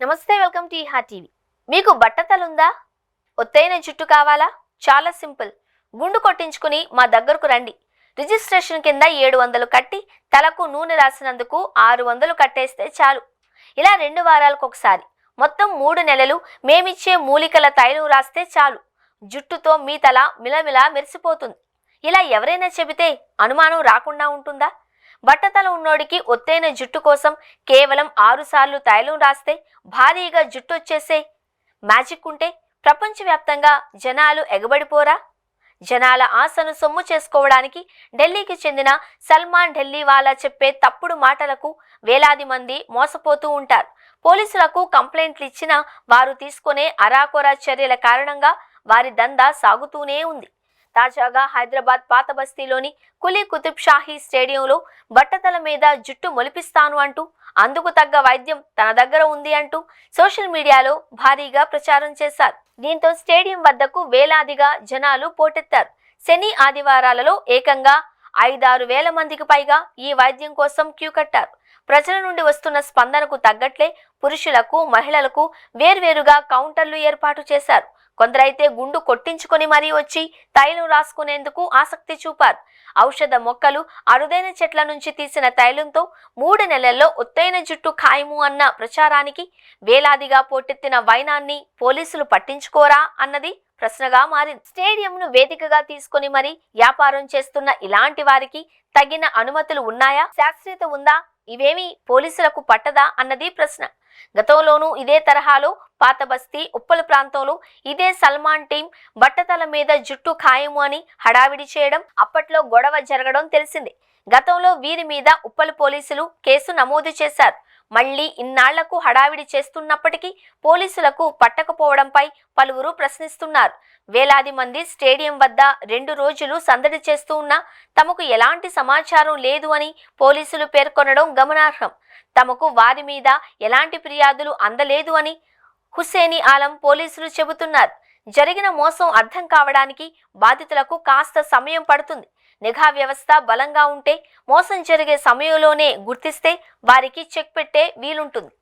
నమస్తే, welcome to ఈహా TV. మీకు బట్టతలుందా? ఒత్తైన జుట్టు కావాలా? చాలా సింపుల్. గుండు కొట్టించుకుని మా దగ్గరకు రండి. రిజిస్ట్రేషన్ కింద 700 కట్టి తలకు నూనె రాసినందుకు 600 కట్టేస్తే చాలు. ఇలా 2 వారాలకు ఒకసారి మొత్తం 3 నెలలు మేమిచ్చే మూలికల తైలం రాస్తే చాలు. జుట్టుతో మీ తల మిలమిలా మెరిసిపోతుంది. ఇలా ఎవరైనా చెబితే అనుమానం రాకుండా ఉంటుందా? బట్టతల ఉన్నోడికి ఒత్తైన జుట్టు కోసం కేవలం 6 సార్లు తైలం రాస్తే భారీగా జుట్టు వచ్చేసే మ్యాజిక్ ఉంటే ప్రపంచవ్యాప్తంగా జనాలు ఎగబడిపోరా? జనాల ఆశను సొమ్ము చేసుకోవడానికి ఢిల్లీకి చెందిన సల్మాన్ ఢిల్లీవాలా చెప్పే తప్పుడు మాటలకు వేలాది మంది మోసపోతూ ఉంటారు. పోలీసులకు కంప్లైంట్లు ఇచ్చినా వారు తీసుకునే అరాకొరా చర్యల కారణంగా వారి దందా సాగుతూనే ఉంది. తాజాగా హైదరాబాద్ పాత బస్తీలోని కులీ కుతుబ్ షాహీ స్టేడియంలో బట్టతల మీద జుట్టు మొలిపిస్తాను అంటూ అందుకు తగ్గ వైద్యం తన దగ్గర ఉంది అంటూ సోషల్ మీడియాలో భారీగా ప్రచారం చేశారు. దీంతో స్టేడియం వద్దకు వేలాదిగా జనాలు పోటెత్తారు. శని ఆదివారాలలో ఏకంగా 5-6 వేల మందికి పైగా ఈ వైద్యం కోసం క్యూ కట్టారు. ప్రజల నుండి వస్తున్న స్పందనకు తగ్గట్లే పురుషులకు మహిళలకు వేర్వేరుగా కౌంటర్లు ఏర్పాటు చేశారు. కొందరైతే గుండు కొట్టించుకొని మరీ వచ్చి తైలం రాసుకునేందుకు ఆసక్తి చూపారు. ఔషధ మొక్కలు, అరుదైన చెట్ల నుంచి తీసిన తైలంతో 3 నెలల్లో ఒత్తైన జుట్టు ఖాయము అన్న ప్రచారానికి వేలాదిగా పోటెత్తిన వైనాన్ని పోలీసులు పట్టించుకోరా అన్నది ప్రశ్నగా మారింది. స్టేడియంను వేదికగా తీసుకుని మరీ వ్యాపారం చేస్తున్న ఇలాంటి వారికి తగిన అనుమతులు ఉన్నాయా? శాస్త్రీయత ఉందా? ఇవేమీ పోలీసులకు పట్టదా అన్నది ప్రశ్న. గతంలోనూ ఇదే తరహాలో పాత బస్తీ, ఉప్పల్ ప్రాంతంలో ఇదే సల్మాన్ టీం బట్టతల మీద జుట్టు ఖాయము అని హడావిడి చేయడం, అప్పట్లో గొడవ జరగడం తెలిసిందే. గతంలో వీరి మీద ఉప్పల్ పోలీసులు కేసు నమోదు చేశారు. మళ్లీ ఇన్నాళ్లకు హడావిడి చేస్తున్నప్పటికీ పోలీసులకు పట్టకపోవడంపై పలువురు ప్రశ్నిస్తున్నారు. వేలాది మంది స్టేడియం వద్ద 2 రోజులు సందడి చేస్తూ ఉన్నా తమకు ఎలాంటి సమాచారం లేదు అని పోలీసులు పేర్కొనడం గమనార్హం. తమకు వారి మీద ఎలాంటి ఫిర్యాదులు అందలేదు అని హుస్సేని ఆలం పోలీసులు చెబుతున్నారు. జరిగిన మోసం అర్థం కావడానికి బాధితులకు కాస్త సమయం పడుతుంది. నిఘా వ్యవస్థ బలంగా ఉంటే మోసం జరిగే సమయంలోనే గుర్తిస్తే వారికి చెక్ పెట్టే వీలుంటుంది.